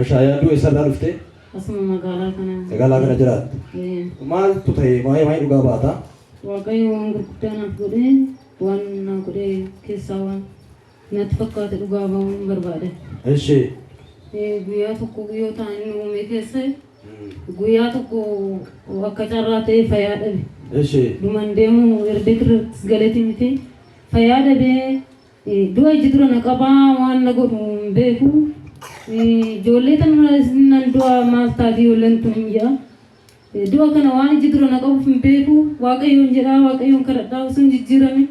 Shayadu isa darufte? Asuma magala kana. Magala kana jirat. Maal tutai mai dhugaa baata? Waaqayyoon gurguddaan godhe waan na godhe keessaa waan natti fakkaate dhugaa bahuun barbaade. Eshi. Guyyaa tokko guyyoo ta'anii uumee keessa guyyaa tokko akka carraa ta'e fayyaa dhabe. Eshi. Dhuman deemu erga irratti galeeti miti fayyaa dhabee du'a iji dura na qabaa waan na godhu hin beeku. Ijoollee nan du'a maal taati ijoolleen tun hin jedha. Du'a kana waan iji dura na qabuuf hin beeku waaqayyoon jedhaa waaqayyoon kadhadhaa osoo hin jijjiirame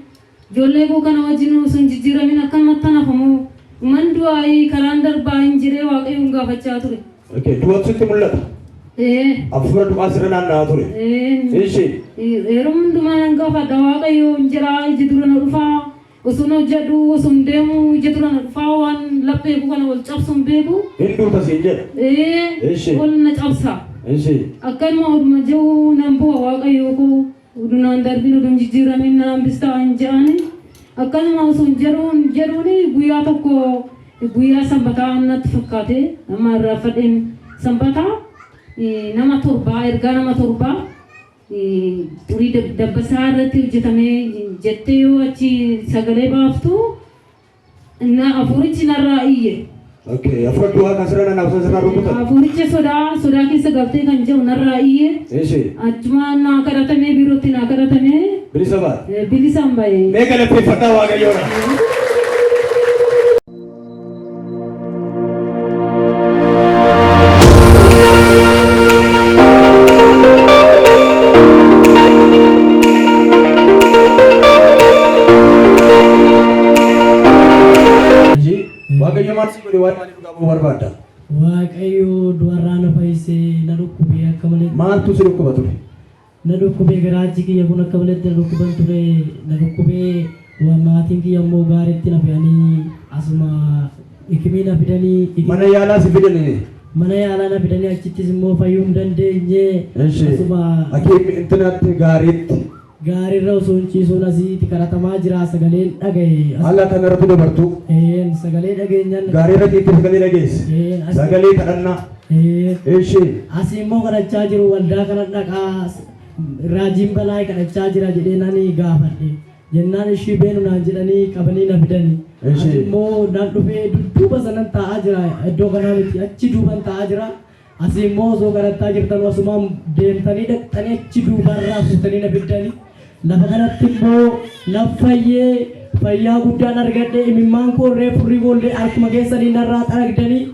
ijoollee koo kana wajjin osoo hin jijjiiramin akkanumatti hafamu man du'aa karaan darbaa hin jiree waaqayyoon gaafachaa ture. Du'atu sitti mul'ata? Afuura du'aa sirra naanna'aa ture? Yeroo hundumaa nan gaafadha waaqayyoon jedhaa iji dura na dhufaa osoo na hojjedhu osoo hin deemu iji dura na dhufaa waan lapheeku kana wal cabsu hin beeku. Hinduu tasiin jedha? Wal na cabsa. Akkanuma oduma jiru nan bu'a waaqayyoo koo udunaan darbin odun jijjiiramin naan bistaa hin jedhani akkanuma osoo hin jedhuuni guyyaa tokko guyyaa sanbataa natti fakkaate nama irraa fadheen sanbataa nama torbaa ergaa nama torbaa xurii dabbasaa irratti hojjetamee jettee yoo achi sagalee baaftu afurichi narraa iyye. Afuura du'aa kan sirra naanna'u sirraa rukutan? Afuricha sodaa keessa galtee kan jiru narraa iyye. Achuma naa kadhatamee biirootti naa kadhatamee. Bilisa ba'a? Bilisaan ba'ee. Mee galateeffadhaa waaqayyoodha. Waaqayyo maal si godhe waan maaliif dhugaa barbaadda? Waaqayyo du'arraa na fayyisee na dhukkubee akka malee. Maaltu si dhukkuba ture? Na dhukkubee garaachi kiyya kun akka malee na dhukkuban ture na dhukkubee maatiin kiyya immoo gaariitti na fe'anii asuma hikimii na fidanii. Mana yaalaa si fidanii? Mana yaalaa na fidanii achittis immoo fayyuu hin dandeenye. Asuma hakiimni intinaatti gaariitti. Gaariirra osoo hin ciisuun asitti kadhatamaa jira sagaleen dhagaye. Haala kanarratti dabartu? Sagalee dhageenyaan. Gaariirra ciitte sagalee dhageesse? Sagalee kadhannaa? Asii immoo kadhachaa jiru waldaa kana dhaqaa raajiin balaa kadhachaa jira jedhee nani gaafadhe. Jennaan ishii beenu naan jedhanii qabanii na fidanii. Asi immoo naan dhufee duuba sanan taa'aa jira iddoo kanaa miti achi duuban taa'aa jira. Asii immoo osoo kadhachaa jirtan asumaan deemtanii dhaqxanii achi duubarraa fuutanii na fidanii. Lafa kanatti immoo naaf fayyaa guddaan argadhe imimmaan koo furrii boollee harkuma keessanii narraa xaragdanii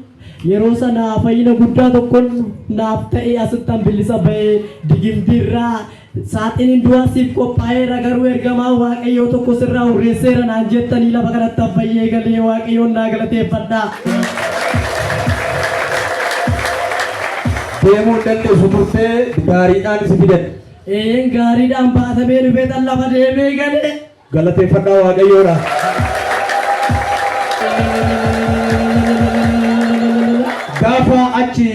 yeroo sana fayyina guddaa tokkoon naaf ta'e asittan bilisa bahee digimtiirraa saaxiniin du'aa siif qophaa'eera garuu ergamaa waaqayyoo tokko sirraa hurreesseera naan jettanii lafa kanatti fayyee galee waaqayyoon naa galateeffadhaa. Deemuu dandeessu turtee gaariidhaan si fidan? Gaariidhaan baatamee dhufee tan lafa deemee galee. Galateeffadhaa waaqayyoodha. Gaafa achi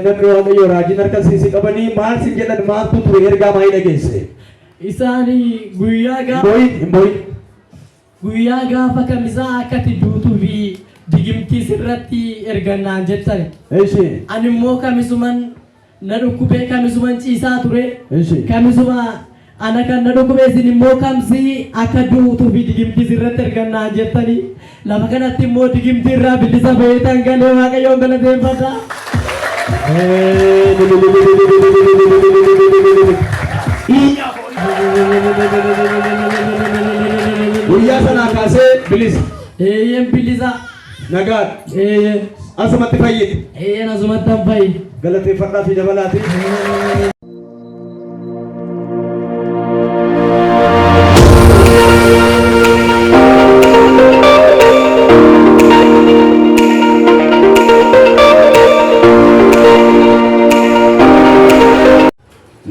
namni waaqayyoo raajiin harkasiisii qabanii maal si jedhan maaltu ture ergaa maalii dhageesse? Isaanii guyyaa gaafa kamisaa akkati duutuu fi digimtii sirratti ergannaan jettan. Ani immoo kamisuman na dhukkubee kamisuman ciisaa ture. Kamisuma ana kan na dhukkubee isin immoo kamsi akka duutuu fi digimtii sirratti ergannaan jettanii lafa kanatti immoo digimtii irraa bilisa bahee tan galee waaqayyoon galateeffadhaa. Guyyaa sanaa kaasee bilisa. Bilisa. Nagaan. Asumatti fayyite. Asumatti an fayyite. Galateeffadhaa fi dabalaati.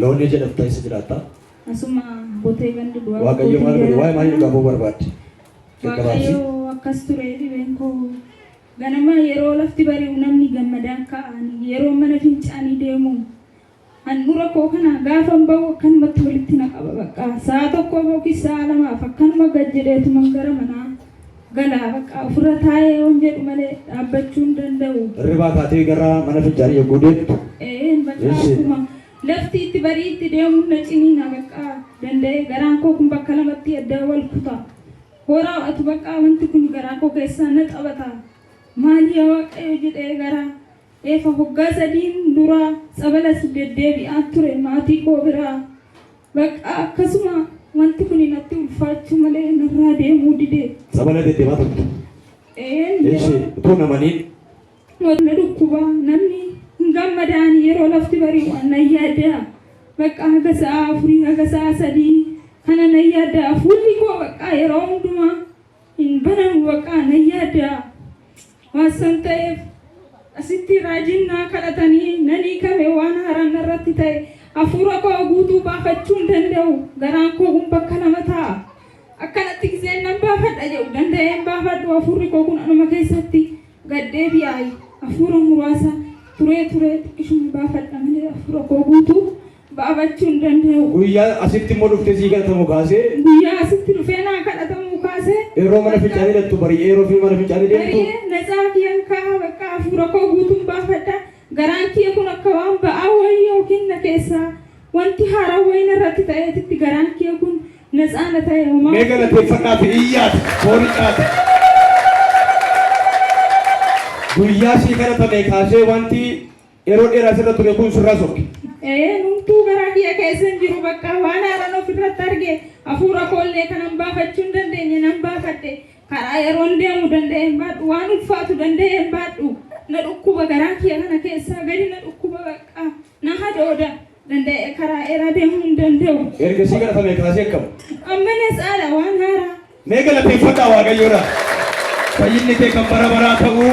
Loonii jedhamtaa isa jiraata? Asuma botee gandi du'a. Waaqayyo maal godhe? Waa'ee maalii dhugaa barbaadde? Waaqayyo akkas ture dhibeen koo ganama yeroo lafti bari'u namni gammadaan ka'anii yeroo mana fincaanii deemu handhuura koo kana gaafan bahu akkanumatti walitti na qaba bakka sa'a tokko yookiin sa'a lamaaf akkanuma gad jedheetuman gara manaa galaa bakka ofirra taa'ee waan jedhu malee dhaabbachuu hin danda'u. Hirribaa kaatee gara mana fincaanii yogguu deemtu. Bakka akkuma lafti itti bariitti deemuun na ciniina bakka danda'e garaan koo kun bakka lamatti adda wal kutaa. Horaa atu bakka wanti kun garaa koo keessaa na qabata. Maali yaa Waaqayyo jedhee garaa eefa hoggaa sadiin dura sabalas deddeebi'aa ture maatii koo biraa. Bakka akkasuma wanti kun natti ulfaachuu malee narraa deemuu didee. Sabala deddeemaa turte. Utuu namaniin. Na dhukkuba namni hin gammadaan yeroo lafti bari'u na yaadda. Bakka haga sa'a afurii haga sa'a sadii kana na yaadda. Fuulli koo bakka yeroo hundumaa hin banamu bakka na yaadda. Waasan ta'eef asitti raajiin naa kadhatanii nanii kame waan haaraan irratti ta'e hafuura koo guutuu baafachuu hin danda'u. Garaan koo kun bakka lama ta'a. Akkanatti giseen nan baafadha jedhu danda'een baafadhu hafuurri koo kun anuma keessatti gaddeebi'aayi. Hafuura muraasa turee xiqqishuma baafadha malee hafuura koo guutuu baafachuu hin danda'u. Guyyaa asitti immoo dhuftee sii kadhatamu kaasee. Guyyaa asitti dhufee naa kadhatamu kaasee. Yeroo mana fincaanii deemtu bari'ee yeroo fi mana fincaanii deemtu. Bari'ee natsaa kiyyan kaa bakka hafuura koo guutuun baafadha. Garaan kiyya kun akka waan ba'aa wayii yookiin na keessaa wanti haaraa wayii irratti ta'eetitti garaan kiyya kun natsaa na ta'e homaa. Mee galateeffannaa fi iyyaati boorichaati. Guyyaa sii kadhatame kaasee wanti yeroo dheeraa sirra ture kun sirraa sokke. Numtuu garaa kiyya keessa hin jiru bakka waan haaraan ofirratti arge hafuura koollee kanan baafachuu hin dandeenye nan baafadhe. Karaa yeroon deemu danda'een baadhu waan ulfaatu danda'een baadhu. Na dhukkuba garaa kiyya kana keessaa gadi na dhukkuba bakka na hadooda danda'e karaa dheeraa deemuu hin danda'u. Erga sii kadhatame kaasee akkam. Amma na saala waan haaraa. Mee galateeffadhaa Waaqayyoodha. Fayyinni kee kan bara baraa ta'uu.